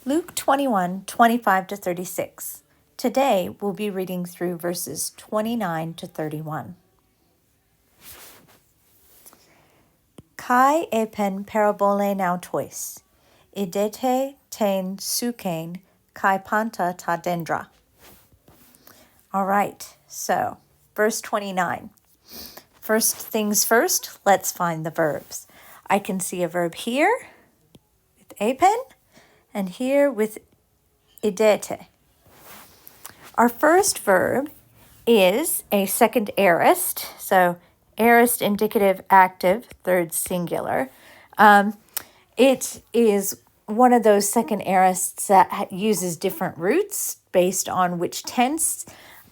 Luke 21:25-36. Today we'll be reading through verses 29 to 31. Kai epen parabole nautois, idete ten sukein kai panta ta dendra. All right, so verse 29. First things first, let's find the verbs. I can see a verb here with epen and here with idete. Our first verb is a second aorist, so aorist, indicative, active, third singular. It is one of those second aorists that uses different roots based on which tense.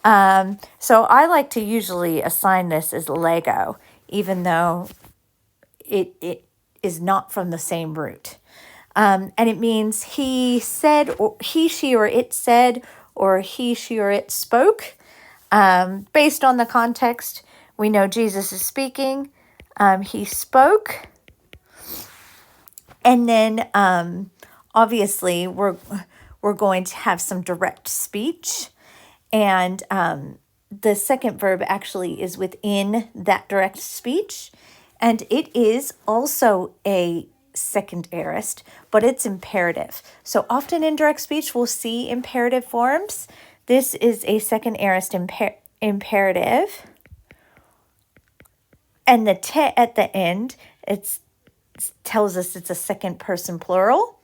So I like to usually assign this as Lego, even though it is not from the same root. And it means he said, or he, she, or it said, or he, she, or it spoke. Based on the context, we know Jesus is speaking. He spoke. And then obviously we're going to have some direct speech. And the second verb actually is within that direct speech. And it is also a second aorist, but it's imperative. So often in direct speech, we'll see imperative forms. This is a second aorist imperative. And the te at the end, it tells us it's a second person plural.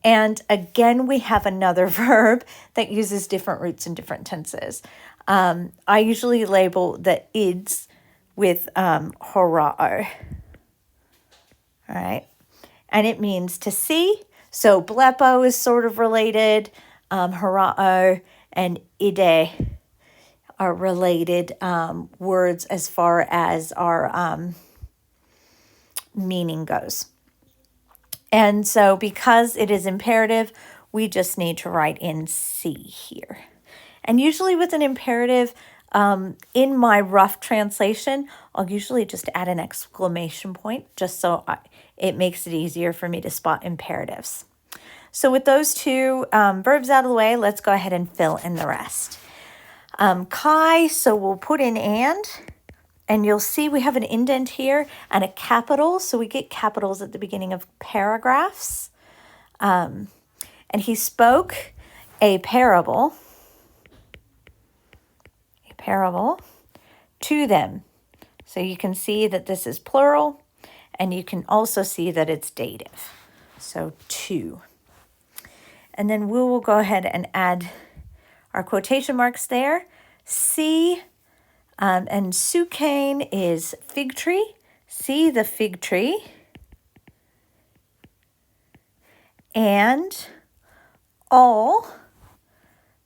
And again, we have another verb that uses different roots and different tenses. I usually label the ids with horao. All right. And it means to see. So blepo is sort of related. Horao and ide are related words as far as our meaning goes. And so because it is imperative, we just need to write in see here. And usually with an imperative, in my rough translation, I'll usually just add an exclamation point just so it makes it easier for me to spot imperatives. So with those two verbs out of the way, let's go ahead and fill in the rest. Kai, so we'll put in and you'll see we have an indent here and a capital. So we get capitals at the beginning of paragraphs. And he spoke a parable to them. So you can see that this is plural, and you can also see that it's dative. So to. And then we will go ahead and add our quotation marks there. See, and sukein is fig tree. See the fig tree. And all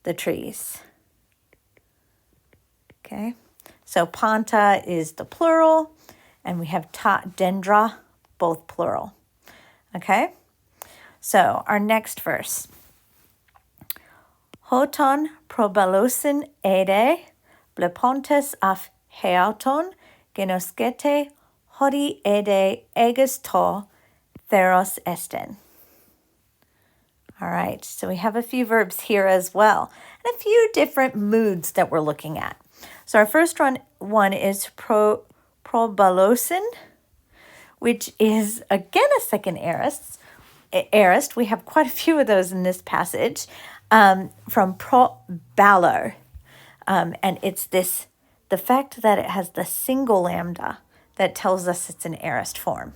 the trees. Okay, so panta is the plural, and we have ta dendra, both plural. Okay, so our next verse. Hoton probalosin ede, blepontes af heauton, genoskete, hodi ede eges to, theros esten. All right, so we have a few verbs here as well, and a few different moods that we're looking at. So our first one is probalosin, which is, again, a second aorist. We have quite a few of those in this passage, from probalo. And it's the fact that it has the single lambda that tells us it's an aorist form.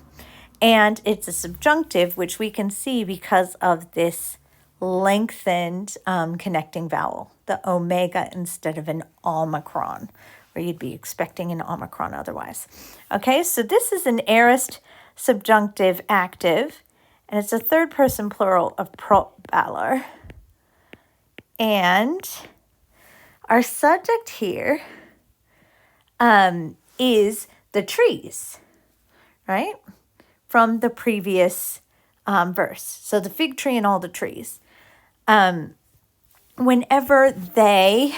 And it's a subjunctive, which we can see because of this lengthened connecting vowel, the omega instead of an omicron, where you'd be expecting an omicron otherwise. Okay, so this is an aorist subjunctive active, and it's a third person plural of probalo. And our subject here is the trees, right? From the previous verse. So the fig tree and all the trees. Whenever they,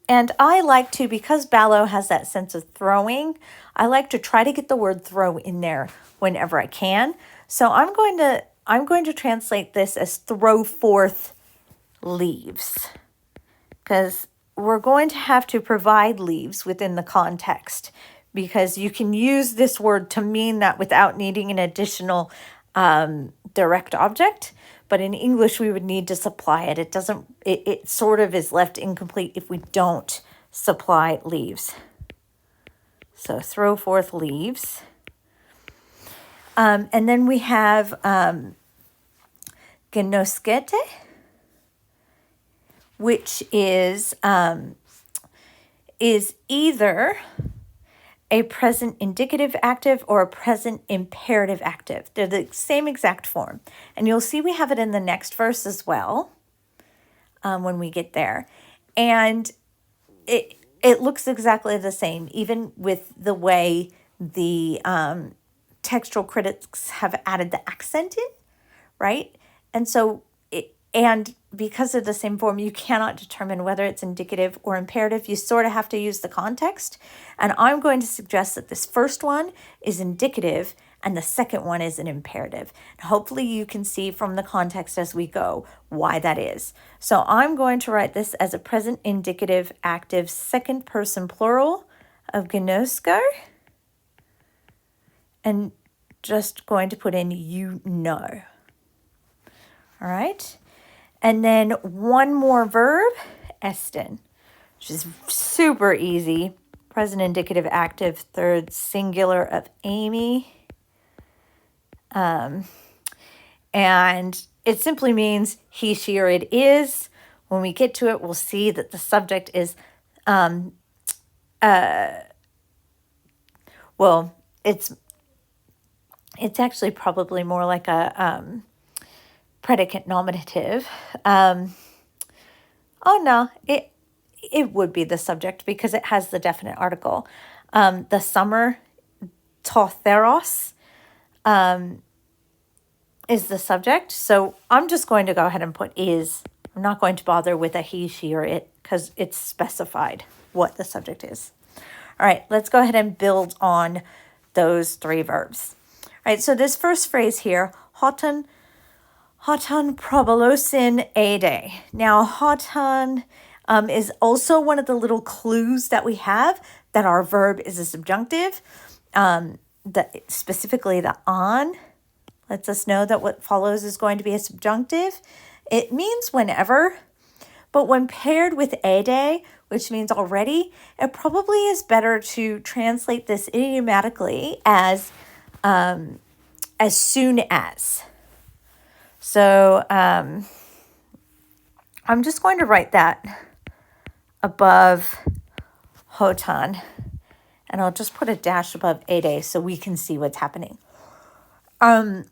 and I like to, because Ballo has that sense of throwing, I like to try to get the word throw in there whenever I can. So I'm going to I'm going to translate this as throw forth leaves, because we're going to have to provide leaves within the context, because you can use this word to mean that without needing an additional direct object. But in English, we would need to supply it. It sort of is left incomplete if we don't supply leaves. So throw forth leaves. And then we have genoskete, which is either a present indicative active or a present imperative active. They're the same exact form. And you'll see we have it in the next verse as well when we get there. And it looks exactly the same, even with the way the textual critics have added the accent in, right? And so, and because of the same form, you cannot determine whether it's indicative or imperative. You sort of have to use the context. And I'm going to suggest that this first one is indicative and the second one is an imperative. Hopefully you can see from the context as we go why that is. So I'm going to write this as a present indicative active second person plural of gnosko. And just going to put in you know. All right. And then one more verb, esten, which is super easy. Present indicative active, third singular of Amy. And it simply means he, she, or it is. When we get to it, we'll see that the subject is, well, it's actually probably more like a predicate nominative. Oh no, it would be the subject because it has the definite article. The summer, totheros, is the subject. So I'm just going to go ahead and put is. I'm not going to bother with a he, she, or it because it's specified what the subject is. All right, let's go ahead and build on those three verbs. All right, so this first phrase here, hoton probolosin ede. Now, hoton is also one of the little clues that we have that our verb is a subjunctive. Specifically the on lets us know that what follows is going to be a subjunctive. It means whenever, but when paired with ede, which means already, it probably is better to translate this idiomatically as soon as. So I'm just going to write that above hoton, and I'll just put a dash above ede so we can see what's happening. And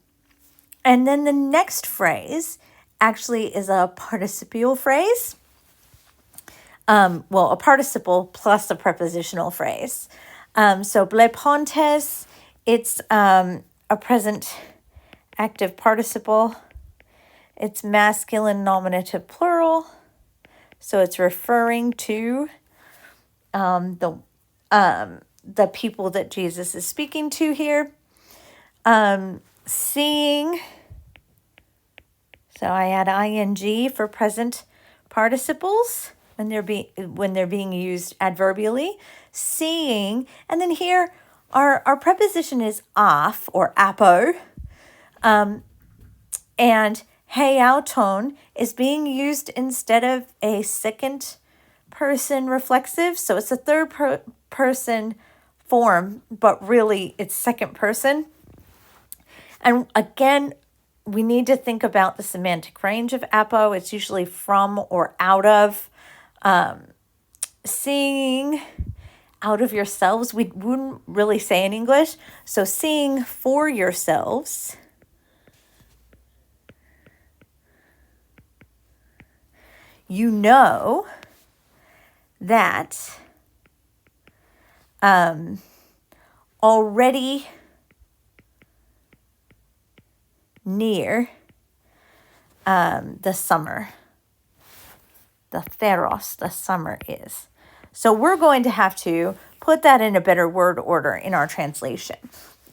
then the next phrase actually is a participial phrase. Well, a participle plus a prepositional phrase. So blepontes, it's a present active participle. It's masculine nominative plural. So it's referring to the people that Jesus is speaking to here. Seeing, so I add ing for present participles when they're being used adverbially. Seeing, and then here our preposition is off or apo, and heiauton is being used instead of a second person reflexive, so it's a third person form, but really it's second person. And again, we need to think about the semantic range of apo. It's usually from or out of. Seeing out of yourselves, we wouldn't really say in English. So seeing for yourselves. You know that already near the summer. The theros, the summer is. So we're going to have to put that in a better word order in our translation.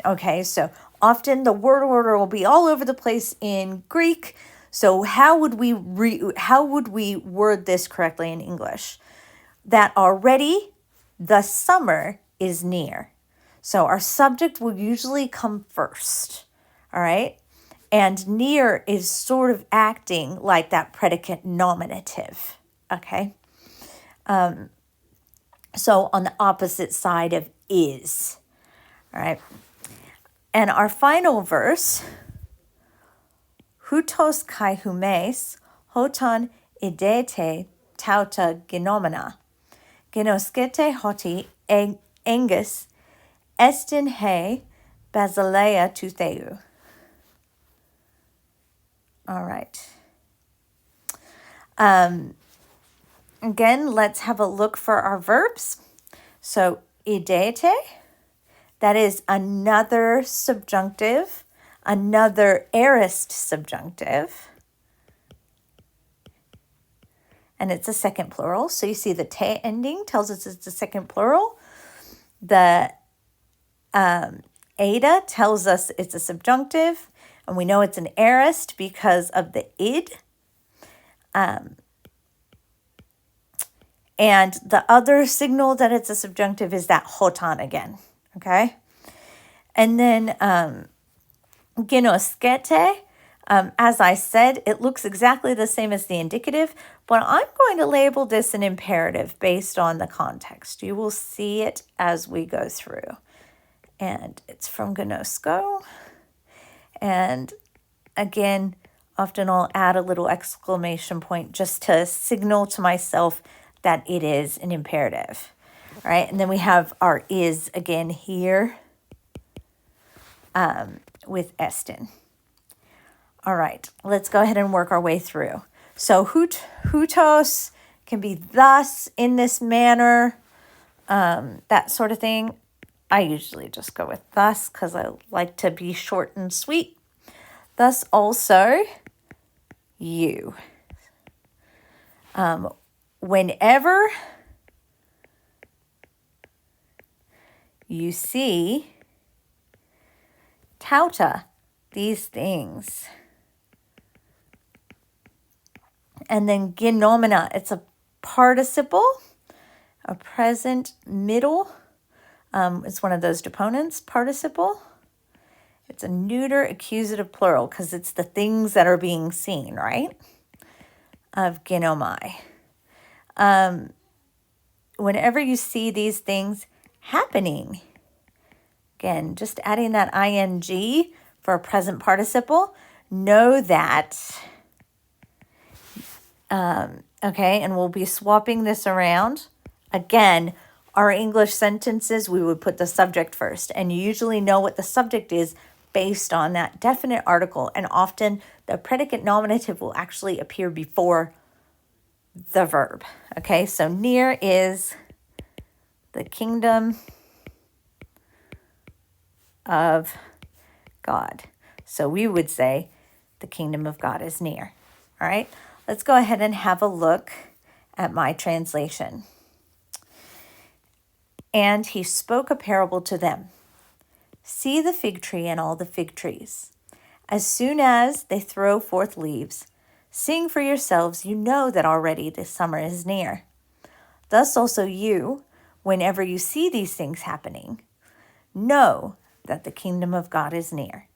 Okay, so often the word order will be all over the place in Greek. So how would we word this correctly in English? That already the summer is near. So our subject will usually come first. All right? And near is sort of acting like that predicate nominative. Okay? So on the opposite side of is. All right? And our final verse, hutos kai humes, hoton idete tauta genomena, genoskete hoti engus estin he basileia tu theu. All right. Again, let's have a look for our verbs. So, idete, that is another subjunctive, another aorist subjunctive. And it's a second plural. So you see the te ending tells us it's a second plural. The ada tells us it's a subjunctive. And we know it's an aorist because of the id. And the other signal that it's a subjunctive is that hotan again. Okay? And then genoskete, as I said, it looks exactly the same as the indicative, but I'm going to label this an imperative based on the context. You will see it as we go through. And it's from gnosko. And again, often I'll add a little exclamation point just to signal to myself that it is an imperative. All right, and then we have our is again here with estin. All right, let's go ahead and work our way through. So hutos can be thus, in this manner, that sort of thing. I usually just go with thus because I like to be short and sweet. Thus also you. Whenever you see tauta, these things. And then genomena, it's a participle, a present middle. It's one of those deponents, participle. It's a neuter accusative plural because it's the things that are being seen, right? Of genomai. Whenever you see these things happening, again, just adding that ing for a present participle, know that, okay, and we'll be swapping this around. Again, our English sentences, we would put the subject first, and you usually know what the subject is based on that definite article, and often the predicate nominative will actually appear before the verb. Okay, so near is the kingdom of God. So we would say the kingdom of God is near. All right, let's go ahead and have a look at my translation. And he spoke a parable to them. See the fig tree and all the fig trees. As soon as they throw forth leaves, sing for yourselves, you know that already the summer is near. Thus also you, whenever you see these things happening, know that the kingdom of God is near.